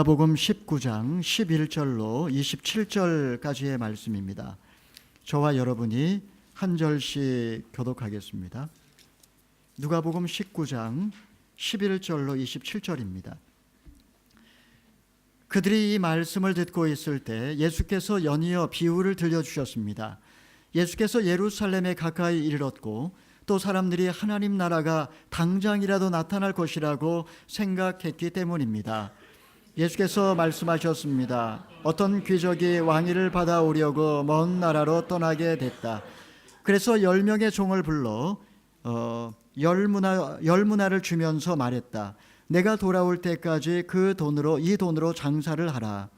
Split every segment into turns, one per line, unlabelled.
누가복음 19장 11절로 27절까지의 말씀입니다. 저와 여러분이 한 절씩 교독하겠습니다. 누가복음 19장 11절로 27절입니다. 그들이 이 말씀을 듣고 있을 때 예수께서 연이어 비유를 들려주셨습니다. 예수께서 예루살렘에 가까이 이르렀고 또 사람들이 하나님 나라가 당장이라도 나타날 것이라고 생각했기 때문입니다. 예수께서 말씀하셨습니다. 어떤 귀족이 왕위를 받아오려고 먼 나라로 떠나게 됐다. 그래서 10명의 종을 불러 열무나를 주면서 말했다. 내가 돌아올 때까지 이 돈으로 장사를 하라.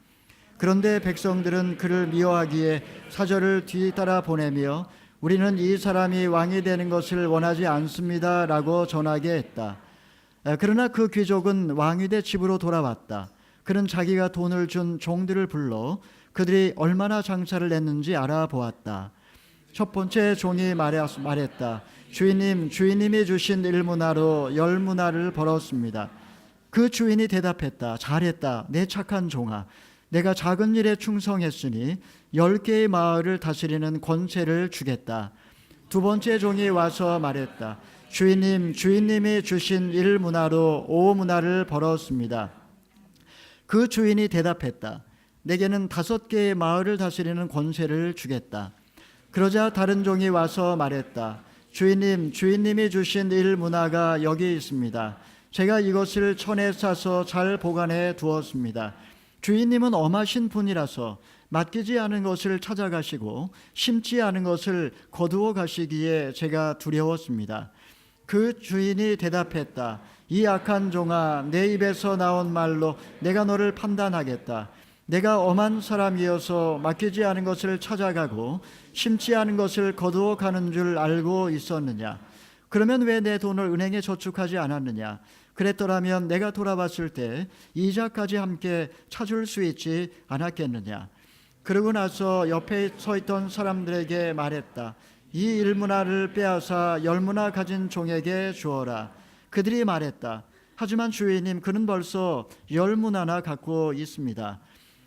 그런데 백성들은 그를 미워하기에 사절을 뒤따라 보내며 우리는 이 사람이 왕이 되는 것을 원하지 않습니다 라고 전하게 했다. 그러나 그 귀족은 왕이 돼 집으로 돌아왔다. 그는 자기가 돈을 준 종들을 불러 그들이 얼마나 장사를 냈는지 알아보았다. 첫 번째 종이 말했다. 주인님이 주신 1문화로 10문화를 벌었습니다. 그 주인이 대답했다. 잘했다. 내 착한 종아. 내가 작은 일에 충성했으니 10개의 마을을 다스리는 권세를 주겠다. 두 번째 종이 와서 말했다. 주인님이 주신 1문화로 5문화를 벌었습니다. 그 주인이 대답했다. 내게는 5개의 마을을 다스리는 권세를 주겠다. 그러자 다른 종이 와서 말했다. 주인님이 주신 1문화가 여기 있습니다. 제가 이것을 천에 싸서 잘 보관해 두었습니다. 주인님은 엄하신 분이라서 맡기지 않은 것을 찾아가시고 심지 않은 것을 거두어 가시기에 제가 두려웠습니다. 그 주인이 대답했다. 이 악한 종아, 내 입에서 나온 말로 내가 너를 판단하겠다. 내가 엄한 사람이어서 맡기지 않은 것을 찾아가고 심지 않은 것을 거두어 가는 줄 알고 있었느냐? 그러면 왜 내 돈을 은행에 저축하지 않았느냐? 그랬더라면 내가 돌아왔을 때 이자까지 함께 찾을 수 있지 않았겠느냐? 그러고 나서 옆에 서 있던 사람들에게 말했다. 이 1문화를 빼앗아 10문화 가진 종에게 주어라. 그들이 말했다. 하지만 주인님, 그는 벌써 10문화나 갖고 있습니다.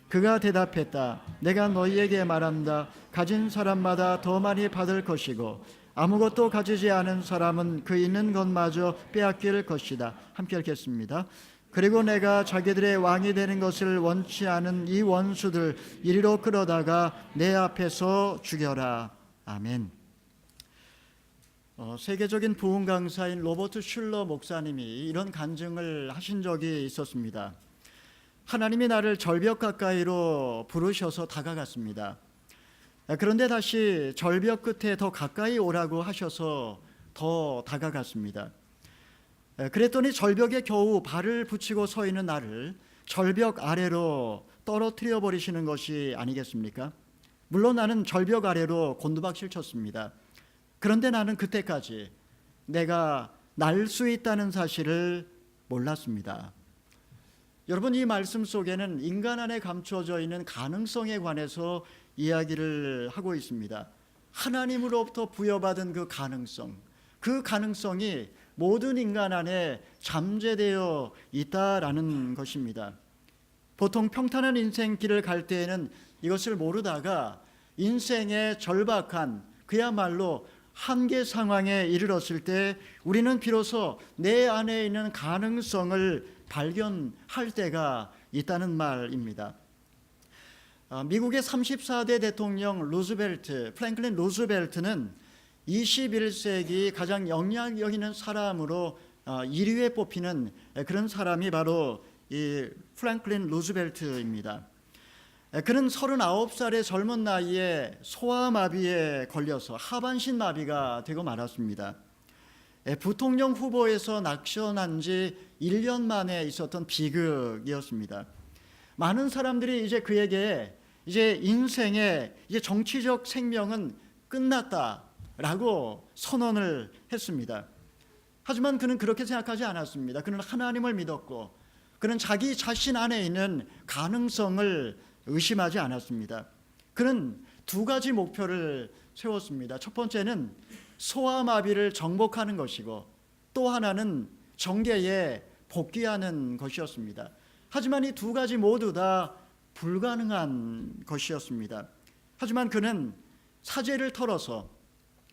그가 대답했다. 내가 너희에게 말한다. 가진 사람마다 더 많이 받을 것이고 아무것도 가지지 않은 사람은 그 있는 것마저 빼앗길 것이다. 함께 읽겠습니다. 그리고 내가 자기들의 왕이 되는 것을 원치 않은 이 원수들 이리로 끌어다가 내 앞에서 죽여라. 아멘. 세계적인 부흥 강사인 로버트 슐러 목사님이 이런 간증을 하신 적이 있었습니다. 하나님이 나를 절벽 가까이로 부르셔서 다가갔습니다. 그런데 다시 절벽 끝에 더 가까이 오라고 하셔서 더 다가갔습니다. 그랬더니 절벽에 겨우 발을 붙이고 서 있는 나를 절벽 아래로 떨어뜨려 버리시는 것이 아니겠습니까? 물론 나는 절벽 아래로 곤두박질 쳤습니다. 그런데 나는 그때까지 내가 날 수 있다는 사실을 몰랐습니다. 여러분, 이 말씀 속에는 인간 안에 감추어져 있는 가능성에 관해서 이야기를 하고 있습니다. 하나님으로부터 부여받은 그 가능성이 모든 인간 안에 잠재되어 있다라는 것입니다. 보통 평탄한 인생길을 갈 때에는 이것을 모르다가 인생의 절박한 그야말로 한계 상황에 이르렀을 때 우리는 비로소 내 안에 있는 가능성을 발견할 때가 있다는 말입니다. 미국의 34대 대통령 프랭클린 루즈벨트는 21세기 가장 영향력 있는 사람으로 1위에 뽑히는 그런 사람이 바로 이 프랭클린 루즈벨트입니다. 그는 39살의 젊은 나이에 소아마비에 걸려서 하반신 마비가 되고 말았습니다. 부통령 후보에서 낙선한 지 1년 만에 있었던 비극이었습니다. 많은 사람들이 이제 그에게 인생의 정치적 생명은 끝났다라고 선언을 했습니다. 하지만 그는 그렇게 생각하지 않았습니다. 그는 하나님을 믿었고 그는 자기 자신 안에 있는 가능성을 의심하지 않았습니다. 그는 2가지 목표를 세웠습니다. 첫 번째는 소아마비를 정복하는 것이고 또 하나는 정계에 복귀하는 것이었습니다. 하지만 이 두 가지 모두 다 불가능한 것이었습니다. 하지만 그는 사제를 털어서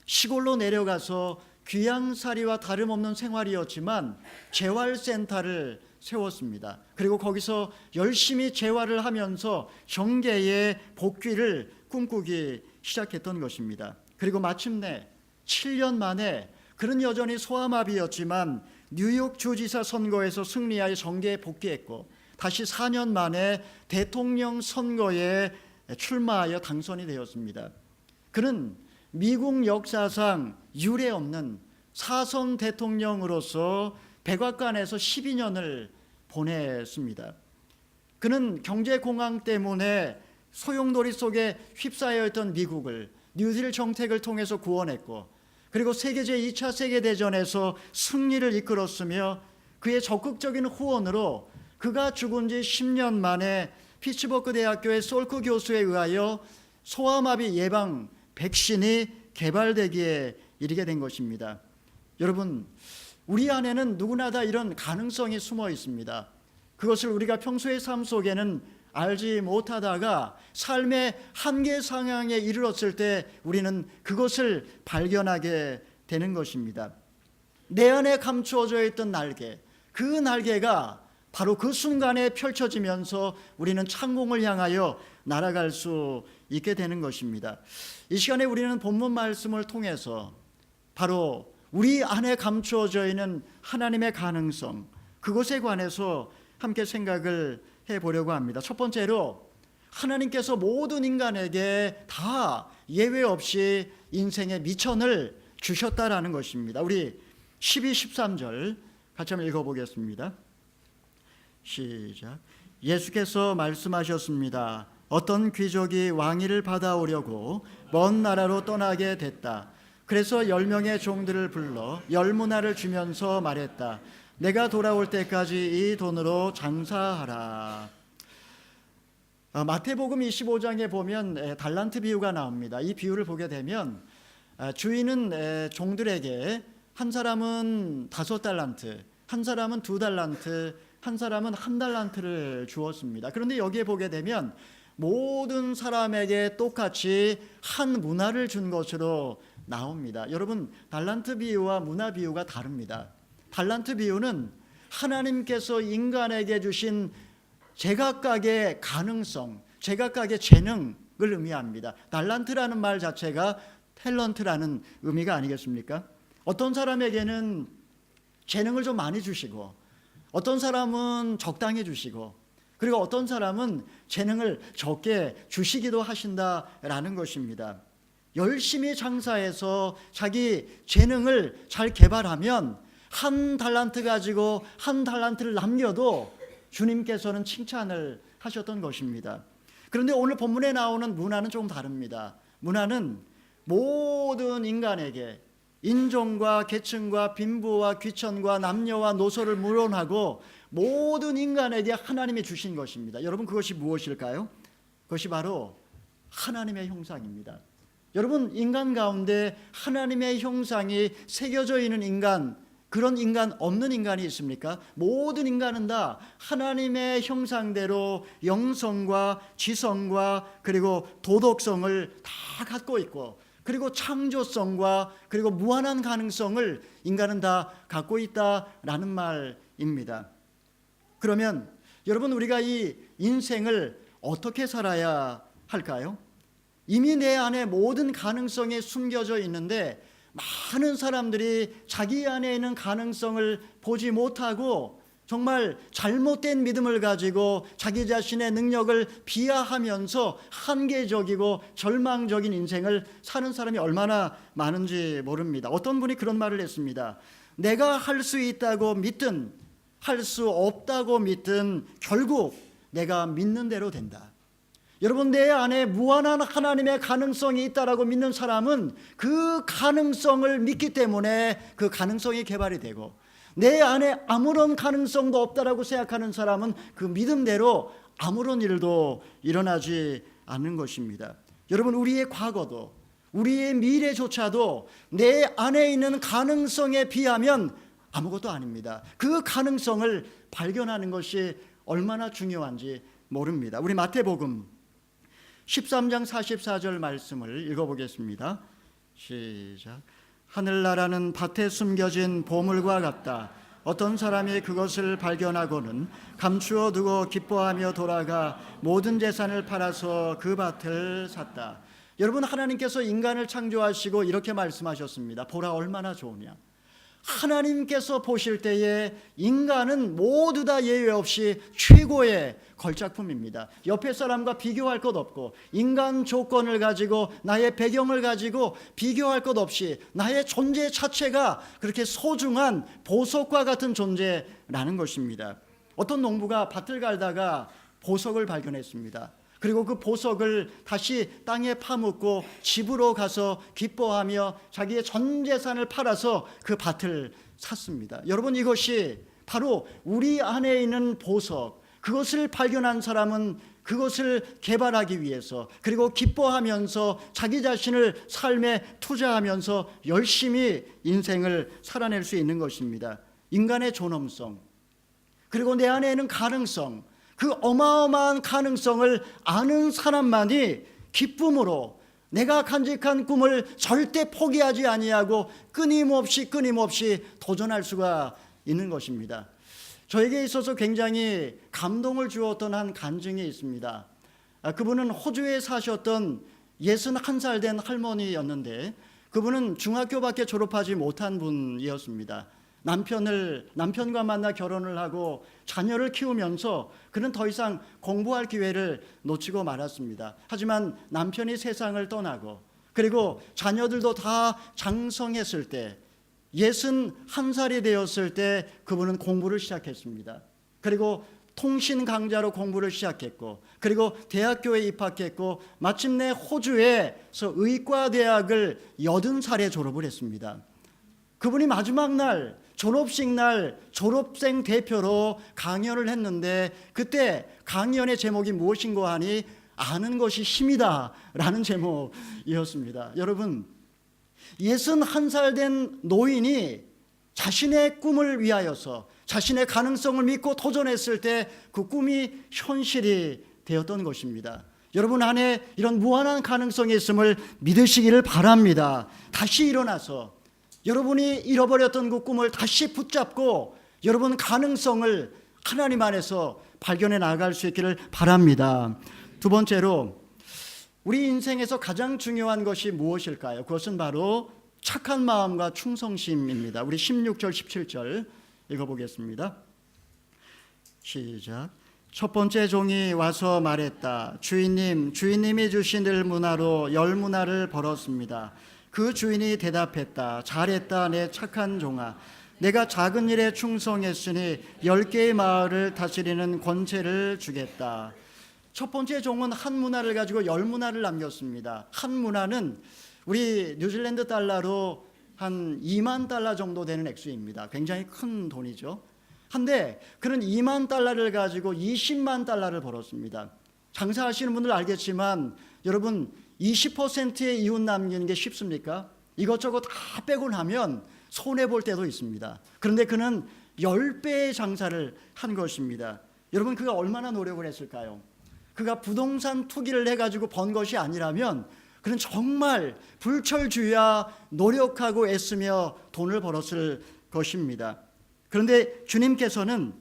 시골로 내려가서 귀양살이와 다름없는 생활이었지만 재활센터를 세웠습니다. 그리고 거기서 열심히 재활을 하면서 정계의 복귀를 꿈꾸기 시작했던 것입니다. 그리고 마침내 7년 만에 그는 여전히 소아마비였지만 뉴욕 주지사 선거에서 승리하여 정계에 복귀했고 다시 4년 만에 대통령 선거에 출마하여 당선이 되었습니다. 그는 미국 역사상 유례 없는 사선 대통령으로서 백악관에서 12년을 보냈습니다. 그는 경제공황 때문에 소용돌이 속에 휩싸여 있던 미국을 뉴딜 정책을 통해서 구원했고, 그리고 세계 제2차 세계대전에서 승리를 이끌었으며 그의 적극적인 후원으로 그가 죽은 지 10년 만에 피츠버그 대학교의 솔크 교수에 의하여 소아마비 예방 백신이 개발되기에 이르게 된 것입니다. 여러분, 우리 안에는 누구나 다 이런 가능성이 숨어 있습니다. 그것을 우리가 평소의 삶 속에는 알지 못하다가 삶의 한계 상황에 이르렀을 때 우리는 그것을 발견하게 되는 것입니다. 내 안에 감추어져 있던 날개, 그 날개가 바로 그 순간에 펼쳐지면서 우리는 창공을 향하여 날아갈 수 있게 되는 것입니다. 이 시간에 우리는 본문 말씀을 통해서 바로 우리 안에 감추어져 있는 하나님의 가능성, 그것에 관해서 함께 생각을 해보려고 합니다. 첫 번째로, 하나님께서 모든 인간에게 다 예외 없이 인생의 미천을 주셨다라는 것입니다. 우리 12, 13절 같이 한번 읽어보겠습니다. 시작. 예수께서 말씀하셨습니다. 어떤 귀족이 왕위를 받아오려고 먼 나라로 떠나게 됐다. 그래서 10명의 종들을 불러 열무나를 주면서 말했다. 내가 돌아올 때까지 이 돈으로 장사하라. 마태복음 25장에 보면 달란트 비유가 나옵니다. 이 비유를 보게 되면 주인은 종들에게 한 사람은 5달란트, 한 사람은 2달란트, 한 사람은 1달란트를 주었습니다. 그런데 여기에 보게 되면 모든 사람에게 똑같이 한 문화를 준 것으로 나옵니다. 여러분, 달란트 비유와 문화 비유가 다릅니다. 달란트 비유는 하나님께서 인간에게 주신 제각각의 가능성, 제각각의 재능을 의미합니다. 달란트라는 말 자체가 탤런트라는 의미가 아니겠습니까? 어떤 사람에게는 재능을 좀 많이 주시고, 어떤 사람은 적당히 주시고, 그리고 어떤 사람은 재능을 적게 주시기도 하신다라는 것입니다. 열심히 장사해서 자기 재능을 잘 개발하면 1달란트 가지고 1달란트를 남겨도 주님께서는 칭찬을 하셨던 것입니다. 그런데 오늘 본문에 나오는 문화는 조금 다릅니다. 문화는 모든 인간에게 인종과 계층과 빈부와 귀천과 남녀와 노소를 무론하고 모든 인간에게 하나님이 주신 것입니다. 여러분, 그것이 무엇일까요? 그것이 바로 하나님의 형상입니다. 여러분, 인간 가운데 하나님의 형상이 새겨져 있는 인간, 그런 인간 없는 인간이 있습니까? 모든 인간은 다 하나님의 형상대로 영성과 지성과 그리고 도덕성을 다 갖고 있고, 그리고 창조성과 그리고 무한한 가능성을 인간은 다 갖고 있다라는 말입니다. 그러면 여러분, 우리가 이 인생을 어떻게 살아야 할까요? 이미 내 안에 모든 가능성이 숨겨져 있는데 많은 사람들이 자기 안에 있는 가능성을 보지 못하고 정말 잘못된 믿음을 가지고 자기 자신의 능력을 비하하면서 한계적이고 절망적인 인생을 사는 사람이 얼마나 많은지 모릅니다. 어떤 분이 그런 말을 했습니다. 내가 할 수 있다고 믿든 할 수 없다고 믿든 결국 내가 믿는 대로 된다. 여러분, 내 안에 무한한 하나님의 가능성이 있다라고 믿는 사람은 그 가능성을 믿기 때문에 그 가능성이 개발이 되고, 내 안에 아무런 가능성도 없다라고 생각하는 사람은 그 믿음대로 아무런 일도 일어나지 않는 것입니다. 여러분, 우리의 과거도 우리의 미래조차도 내 안에 있는 가능성에 비하면 아무것도 아닙니다. 그 가능성을 발견하는 것이 얼마나 중요한지 모릅니다. 우리 마태복음 13장 44절 말씀을 읽어보겠습니다. 시작. 하늘나라는 밭에 숨겨진 보물과 같다. 어떤 사람이 그것을 발견하고는 감추어 두고 기뻐하며 돌아가 모든 재산을 팔아서 그 밭을 샀다. 여러분, 하나님께서 인간을 창조하시고 이렇게 말씀하셨습니다. 보라 얼마나 좋으냐. 하나님께서 보실 때에 인간은 모두 다 예외 없이 최고의 걸작품입니다. 옆에 사람과 비교할 것 없고, 인간 조건을 가지고 나의 배경을 가지고 비교할 것 없이 나의 존재 자체가 그렇게 소중한 보석과 같은 존재라는 것입니다. 어떤 농부가 밭을 갈다가 보석을 발견했습니다. 그리고 그 보석을 다시 땅에 파묻고 집으로 가서 기뻐하며 자기의 전 재산을 팔아서 그 밭을 샀습니다. 여러분, 이것이 바로 우리 안에 있는 보석, 그것을 발견한 사람은 그것을 개발하기 위해서, 그리고 기뻐하면서 자기 자신을 삶에 투자하면서 열심히 인생을 살아낼 수 있는 것입니다. 인간의 존엄성, 그리고 내 안에 있는 가능성, 그 어마어마한 가능성을 아는 사람만이 기쁨으로 내가 간직한 꿈을 절대 포기하지 아니하고 끊임없이 도전할 수가 있는 것입니다. 저에게 있어서 굉장히 감동을 주었던 한 간증이 있습니다. 그분은 호주에 사셨던 61살 된 할머니였는데, 그분은 중학교밖에 졸업하지 못한 분이었습니다. 남편과 만나 결혼을 하고 자녀를 키우면서 그는 더 이상 공부할 기회를 놓치고 말았습니다. 하지만 남편이 세상을 떠나고, 그리고 자녀들도 다 장성했을 때, 61살이 되었을 때 그분은 공부를 시작했습니다. 그리고 통신 강좌로 공부를 시작했고, 그리고 대학교에 입학했고, 마침내 호주에서 의과대학을 80살에 졸업을 했습니다. 그분이 마지막 날, 졸업식 날 졸업생 대표로 강연을 했는데, 그때 강연의 제목이 무엇인가 하니 아는 것이 힘이다 라는 제목이었습니다. 여러분, 61살 된 노인이 자신의 꿈을 위하여서 자신의 가능성을 믿고 도전했을 때 그 꿈이 현실이 되었던 것입니다. 여러분 안에 이런 무한한 가능성이 있음을 믿으시기를 바랍니다. 다시 일어나서 여러분이 잃어버렸던 그 꿈을 다시 붙잡고 여러분 가능성을 하나님 안에서 발견해 나갈 수 있기를 바랍니다. 두 번째로, 우리 인생에서 가장 중요한 것이 무엇일까요? 그것은 바로 착한 마음과 충성심입니다. 우리 16절 17절 읽어보겠습니다. 시작. 첫 번째 종이 와서 말했다. 주인님이 주신 을문화로 10문화를 벌었습니다. 그 주인이 대답했다. 잘했다 내 착한 종아. 내가 작은 일에 충성했으니 10개의 마을을 다스리는 권세를 주겠다. 첫 번째 종은 한 문화를 가지고 10문화를 남겼습니다. 한 문화는 우리 뉴질랜드 달러로 한 2만 달러 정도 되는 액수입니다. 굉장히 큰 돈이죠. 한데 그는 2만 달러를 가지고 20만 달러를 벌었습니다. 장사하시는 분들 알겠지만 여러분, 20%의 이윤 남기는 게 쉽습니까? 이것저것 다 빼고 나면 손해볼 때도 있습니다. 그런데 그는 10배의 장사를 한 것입니다. 여러분, 그가 얼마나 노력을 했을까요? 그가 부동산 투기를 해가지고 번 것이 아니라면 그는 정말 불철주야 노력하고 애쓰며 돈을 벌었을 것입니다. 그런데 주님께서는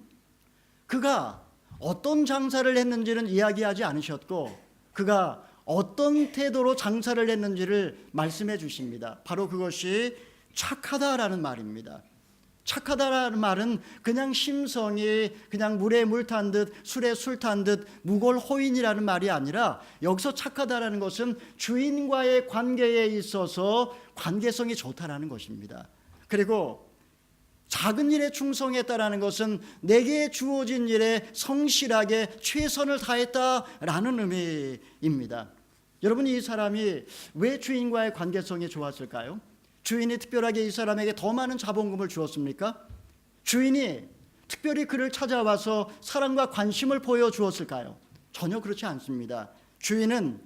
그가 어떤 장사를 했는지는 이야기하지 않으셨고, 그가 어떤 태도로 장사를 했는지를 말씀해 주십니다. 바로 그것이 착하다라는 말입니다. 착하다라는 말은 그냥 심성이 그냥 물에 물 탄 듯 술에 술 탄 듯 무골호인이라는 말이 아니라, 여기서 착하다라는 것은 주인과의 관계에 있어서 관계성이 좋다라는 것입니다. 그리고 작은 일에 충성했다라는 것은 내게 주어진 일에 성실하게 최선을 다했다라는 의미입니다. 여러분, 이 사람이 왜 주인과의 관계성이 좋았을까요? 주인이 특별하게 이 사람에게 더 많은 자본금을 주었습니까? 주인이 특별히 그를 찾아와서 사랑과 관심을 보여주었을까요? 전혀 그렇지 않습니다. 주인은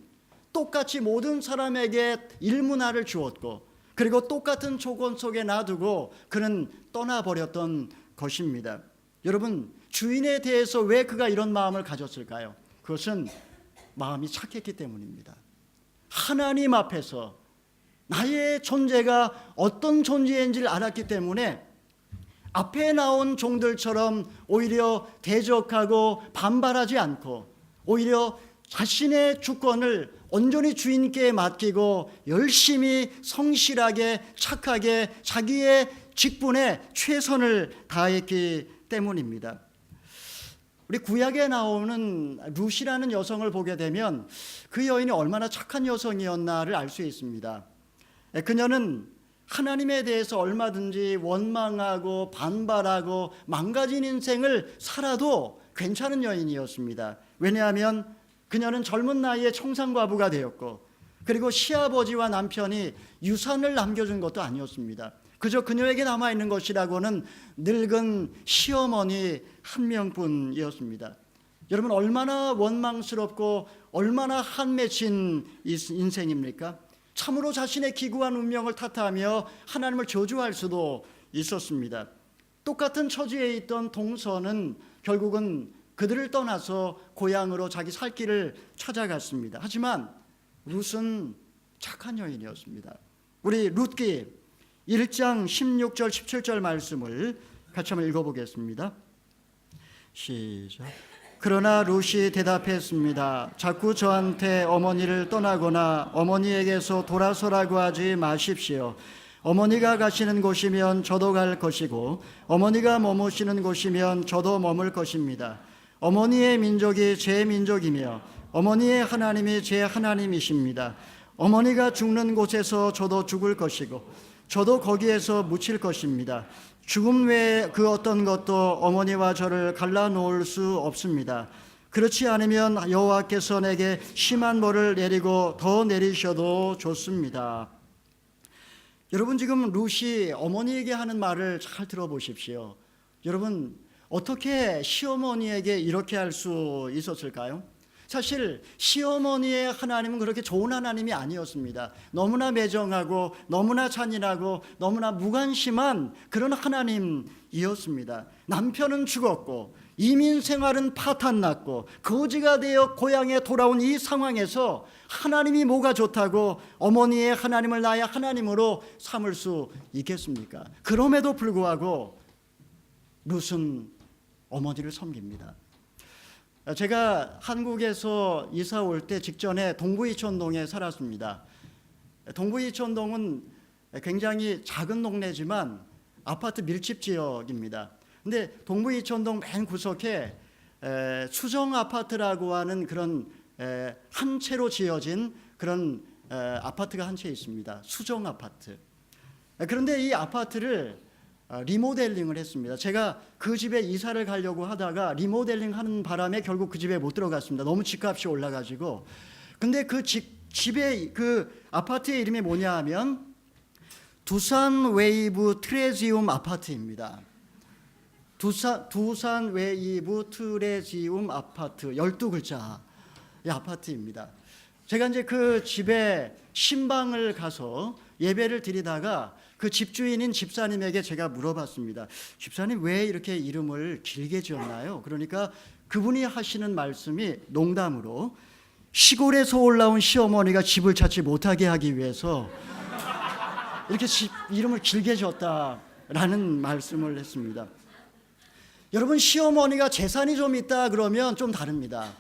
똑같이 모든 사람에게 일문화를 주었고, 그리고 똑같은 조건 속에 놔두고 그는 떠나버렸던 것입니다. 여러분, 주인에 대해서 왜 그가 이런 마음을 가졌을까요? 그것은 마음이 착했기 때문입니다. 하나님 앞에서 나의 존재가 어떤 존재인지를 알았기 때문에 앞에 나온 종들처럼 오히려 대적하고 반발하지 않고 오히려 자신의 주권을 온전히 주인께 맡기고 열심히 성실하게 착하게 자기의 직분에 최선을 다했기 때문입니다. 우리 구약에 나오는 룻이라는 여성을 보게 되면 그 여인이 얼마나 착한 여성이었나를 알 수 있습니다. 그녀는 하나님에 대해서 얼마든지 원망하고 반발하고 망가진 인생을 살아도 괜찮은 여인이었습니다. 왜냐하면 그녀는 젊은 나이에 청산과부가 되었고 그리고 시아버지와 남편이 유산을 남겨준 것도 아니었습니다. 그저 그녀에게 남아있는 것이라고는 늙은 시어머니 한 명뿐이었습니다. 여러분 얼마나 원망스럽고 얼마나 한맺힌 인생입니까? 참으로 자신의 기구한 운명을 탓하며 하나님을 저주할 수도 있었습니다. 똑같은 처지에 있던 동서는 결국은 그들을 떠나서 고향으로 자기 살 길을 찾아갔습니다. 하지만 룻은 착한 여인이었습니다. 우리 룻기 1장 16절 17절 말씀을 같이 한번 읽어보겠습니다. 시작. 그러나 룻이 대답했습니다. 자꾸 저한테 어머니를 떠나거나 어머니에게서 돌아서라고 하지 마십시오. 어머니가 가시는 곳이면 저도 갈 것이고 어머니가 머무시는 곳이면 저도 머물 것입니다. 어머니의 민족이 제 민족이며 어머니의 하나님이 제 하나님이십니다. 어머니가 죽는 곳에서 저도 죽을 것이고 저도 거기에서 묻힐 것입니다. 죽음 외에 그 어떤 것도 어머니와 저를 갈라놓을 수 없습니다. 그렇지 않으면 여호와께서 내게 심한 벌을 내리고 더 내리셔도 좋습니다. 여러분 지금 룻이 어머니에게 하는 말을 잘 들어보십시오. 여러분 어떻게 시어머니에게 이렇게 할 수 있었을까요? 사실 시어머니의 하나님은 그렇게 좋은 하나님이 아니었습니다. 너무나 매정하고 너무나 잔인하고 너무나 무관심한 그런 하나님이었습니다. 남편은 죽었고 이민 생활은 파탄났고 거지가 되어 고향에 돌아온 이 상황에서 하나님이 뭐가 좋다고 어머니의 하나님을 나의 하나님으로 삼을 수 있겠습니까? 그럼에도 불구하고 룻은 어머니를 섬깁니다. 제가 한국에서 이사 올 때 직전에 동부이촌동에 살았습니다. 동부이촌동은 굉장히 작은 동네지만 아파트 밀집 지역입니다. 근데 동부이촌동 맨 구석에 수정 아파트라고 하는 그런 한 채로 지어진 그런 아파트가 한 채 있습니다. 수정 아파트. 그런데 이 아파트를 리모델링을 했습니다. 제가 그 집에 이사를 가려고 하다가 리모델링 하는 바람에 결국 그 집에 못 들어갔습니다. 너무 집값이 올라가지고. 근데 그 집의 그 아파트의 이름이 뭐냐 하면 두산 웨이브 트레지움 아파트입니다. 두산 웨이브 트레지움 아파트 12글자의 아파트입니다. 제가 이제 그 집에 신방을 가서 예배를 드리다가 그 집주인인 집사님에게 제가 물어봤습니다. 집사님 왜 이렇게 이름을 길게 지었나요? 그러니까 그분이 하시는 말씀이 농담으로 시골에서 올라온 시어머니가 집을 찾지 못하게 하기 위해서 이렇게 집 이름을 길게 지었다라는 말씀을 했습니다. 여러분 시어머니가 재산이 좀 있다 그러면 좀 다릅니다.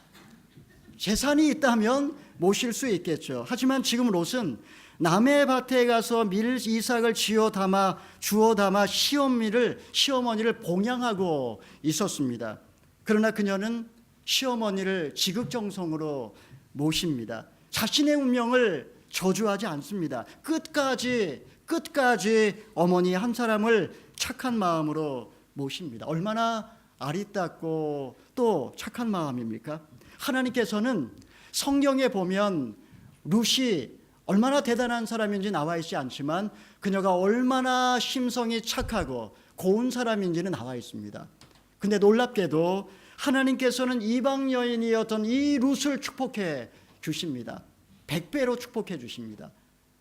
재산이 있다면 모실 수 있겠죠. 하지만 지금 롯은 남의 밭에 가서 밀 이삭을 주워 담아 시어머니를 봉양하고 있었습니다. 그러나 그녀는 시어머니를 지극정성으로 모십니다. 자신의 운명을 저주하지 않습니다. 끝까지 어머니 한 사람을 착한 마음으로 모십니다. 얼마나 아리따고 또 착한 마음입니까? 하나님께서는 성경에 보면 룻이 얼마나 대단한 사람인지 나와 있지 않지만 그녀가 얼마나 심성이 착하고 고운 사람인지는 나와 있습니다. 근데 놀랍게도 하나님께서는 이방 여인이었던 이 룻을 축복해 주십니다. 100배로 축복해 주십니다.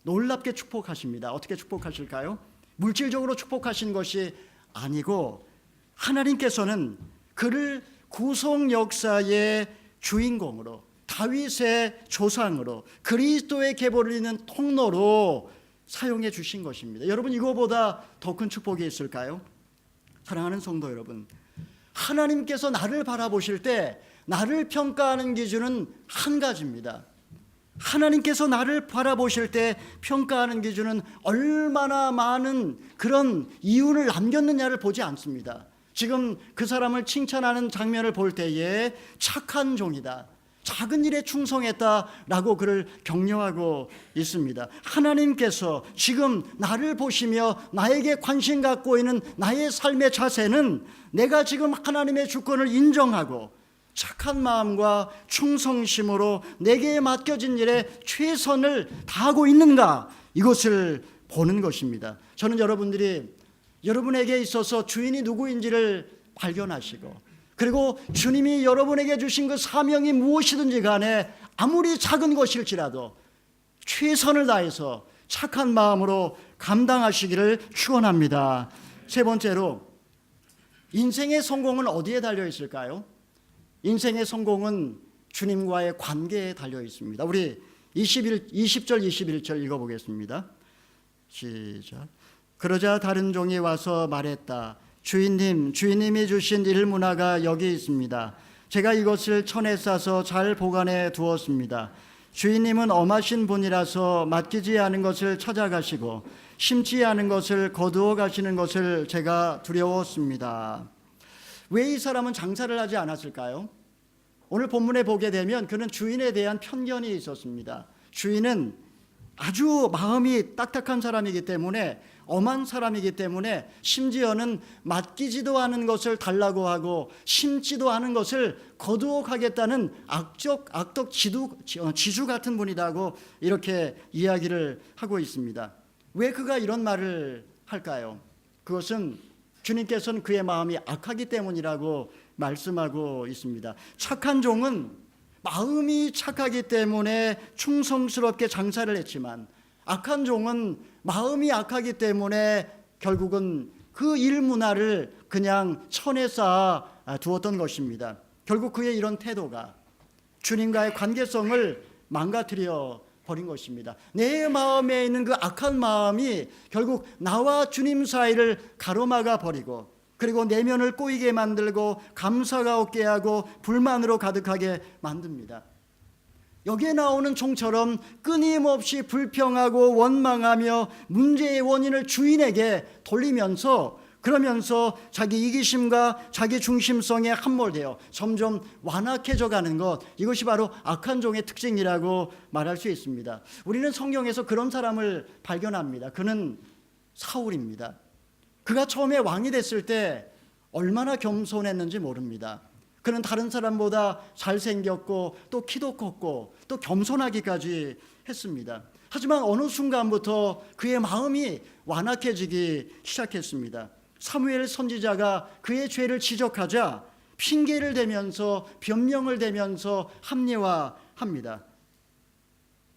놀랍게 축복하십니다. 어떻게 축복하실까요? 물질적으로 축복하신 것이 아니고 하나님께서는 그를 구속 역사의 주인공으로, 다윗의 조상으로, 그리스도의 계보를 잇는 통로로 사용해 주신 것입니다. 여러분, 이거보다 더 큰 축복이 있을까요? 사랑하는 성도 여러분, 하나님께서 나를 바라보실 때 나를 평가하는 기준은 한 가지입니다. 하나님께서 나를 바라보실 때 평가하는 기준은 얼마나 많은 그런 이윤을 남겼느냐를 보지 않습니다. 지금 그 사람을 칭찬하는 장면을 볼 때에 착한 종이다, 작은 일에 충성했다라고 그를 격려하고 있습니다. 하나님께서 지금 나를 보시며 나에게 관심 갖고 있는 나의 삶의 자세는 내가 지금 하나님의 주권을 인정하고 착한 마음과 충성심으로 내게 맡겨진 일에 최선을 다하고 있는가, 이것을 보는 것입니다. 저는 여러분에게 있어서 주인이 누구인지를 발견하시고, 그리고 주님이 여러분에게 주신 그 사명이 무엇이든지 간에 아무리 작은 것일지라도 최선을 다해서 착한 마음으로 감당하시기를 축원합니다. 세 번째로, 인생의 성공은 어디에 달려 있을까요? 인생의 성공은 주님과의 관계에 달려 있습니다. 우리 20절 21절 읽어보겠습니다. 시작. 그러자 다른 종이 와서 말했다. 주인님이 주신 일문화가 여기 있습니다. 제가 이것을 천에 싸서 잘 보관해 두었습니다. 주인님은 엄하신 분이라서 맡기지 않은 것을 찾아가시고 심지 않은 것을 거두어 가시는 것을 제가 두려웠습니다. 왜 이 사람은 장사를 하지 않았을까요? 오늘 본문에 보게 되면 그는 주인에 대한 편견이 있었습니다. 주인은 아주 마음이 딱딱한 사람이기 때문에, 엄한 사람이기 때문에 심지어는 맡기지도 않은 것을 달라고 하고 심지도 않은 것을 거두어 가겠다는 악덕 지주 같은 분이라고 이렇게 이야기를 하고 있습니다. 왜 그가 이런 말을 할까요? 그것은 주님께서는 그의 마음이 악하기 때문이라고 말씀하고 있습니다. 착한 종은 마음이 착하기 때문에 충성스럽게 장사를 했지만, 악한 종은 마음이 악하기 때문에 결국은 그 일문화를 그냥 천에 쌓아 두었던 것입니다. 결국 그의 이런 태도가 주님과의 관계성을 망가뜨려 버린 것입니다. 내 마음에 있는 그 악한 마음이 결국 나와 주님 사이를 가로막아 버리고, 그리고 내면을 꼬이게 만들고 감사가 없게 하고 불만으로 가득하게 만듭니다. 여기에 나오는 종처럼 끊임없이 불평하고 원망하며 문제의 원인을 주인에게 돌리면서, 그러면서 자기 이기심과 자기 중심성에 함몰되어 점점 완악해져 가는 것, 이것이 바로 악한 종의 특징이라고 말할 수 있습니다. 우리는 성경에서 그런 사람을 발견합니다. 그는 사울입니다. 그가 처음에 왕이 됐을 때 얼마나 겸손했는지 모릅니다. 그는 다른 사람보다 잘생겼고 또 키도 컸고 또 겸손하기까지 했습니다. 하지만 어느 순간부터 그의 마음이 완악해지기 시작했습니다. 사무엘 선지자가 그의 죄를 지적하자 핑계를 대면서 변명을 대면서 합리화합니다.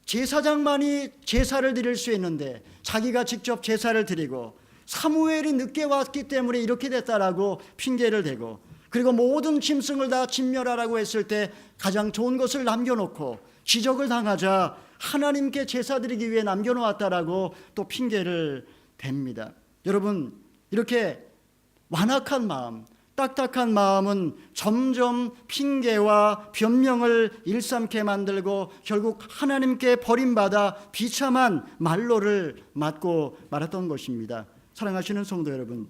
제사장만이 제사를 드릴 수 있는데 자기가 직접 제사를 드리고 사무엘이 늦게 왔기 때문에 이렇게 됐다라고 핑계를 대고, 그리고 모든 짐승을 다 진멸하라고 했을 때 가장 좋은 것을 남겨놓고 지적을 당하자 하나님께 제사 드리기 위해 남겨놓았다라고 또 핑계를 댑니다. 여러분, 이렇게 완악한 마음, 딱딱한 마음은 점점 핑계와 변명을 일삼게 만들고 결국 하나님께 버림받아 비참한 말로를 맞고 말았던 것입니다. 사랑하시는 성도 여러분,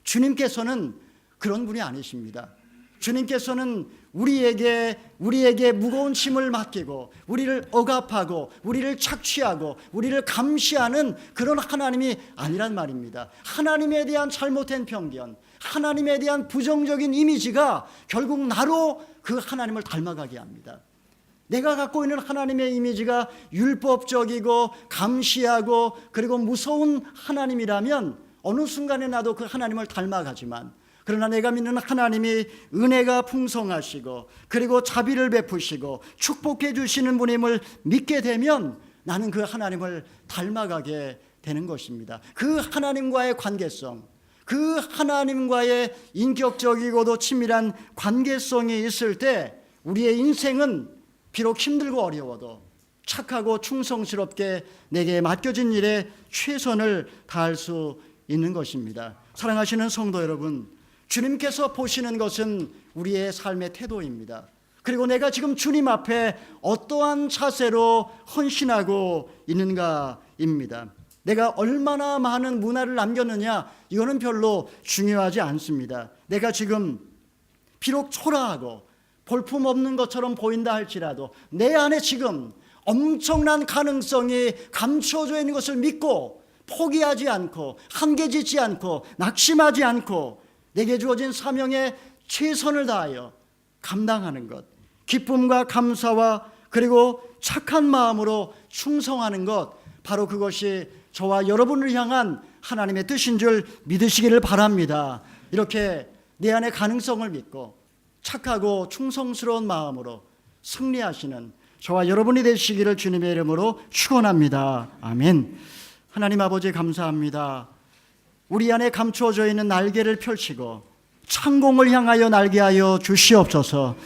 주님께서는 그런 분이 아니십니다. 주님께서는 우리에게 무거운 짐을 맡기고 우리를 억압하고 우리를 착취하고 우리를 감시하는 그런 하나님이 아니란 말입니다. 하나님에 대한 잘못된 편견, 하나님에 대한 부정적인 이미지가 결국 나로 그 하나님을 닮아가게 합니다. 내가 갖고 있는 하나님의 이미지가 율법적이고 감시하고 그리고 무서운 하나님이라면 어느 순간에 나도 그 하나님을 닮아가지만, 그러나 내가 믿는 하나님이 은혜가 풍성하시고 그리고 자비를 베푸시고 축복해 주시는 분임을 믿게 되면 나는 그 하나님을 닮아가게 되는 것입니다. 그 하나님과의 관계성, 그 하나님과의 인격적이고도 친밀한 관계성이 있을 때 우리의 인생은 비록 힘들고 어려워도 착하고 충성스럽게 내게 맡겨진 일에 최선을 다할 수 있는 것입니다. 사랑하시는 성도 여러분, 주님께서 보시는 것은 우리의 삶의 태도입니다. 그리고 내가 지금 주님 앞에 어떠한 자세로 헌신하고 있는가입니다. 내가 얼마나 많은 문화를 남겼느냐, 이거는 별로 중요하지 않습니다. 내가 지금 비록 초라하고 볼품없는 것처럼 보인다 할지라도 내 안에 지금 엄청난 가능성이 감추어져 있는 것을 믿고 포기하지 않고 한계짓지 않고 낙심하지 않고 내게 주어진 사명에 최선을 다하여 감당하는 것, 기쁨과 감사와 그리고 착한 마음으로 충성하는 것, 바로 그것이 저와 여러분을 향한 하나님의 뜻인 줄 믿으시기를 바랍니다. 이렇게 내 안의 가능성을 믿고 착하고 충성스러운 마음으로 승리하시는 저와 여러분이 되시기를 주님의 이름으로 축원합니다. 아멘. 하나님 아버지 감사합니다. 우리 안에 감추어져 있는 날개를 펼치고 창공을 향하여 날개하여 주시옵소서.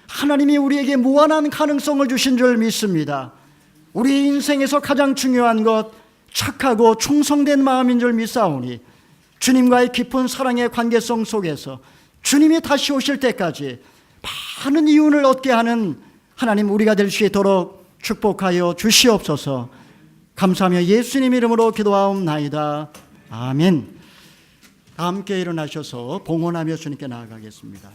하나님이 우리에게 무한한 가능성을 주신 줄 믿습니다. 우리 인생에서 가장 중요한 것, 착하고 충성된 마음인 줄 믿사오니 주님과의 깊은 사랑의 관계성 속에서 주님이 다시 오실 때까지 많은 이윤을 얻게 하는 하나님 우리가 될 수 있도록 축복하여 주시옵소서. 감사하며 예수님 이름으로 기도하옵나이다. 아멘. 다 함께 일어나셔서 봉헌하며 주님께 나아가겠습니다.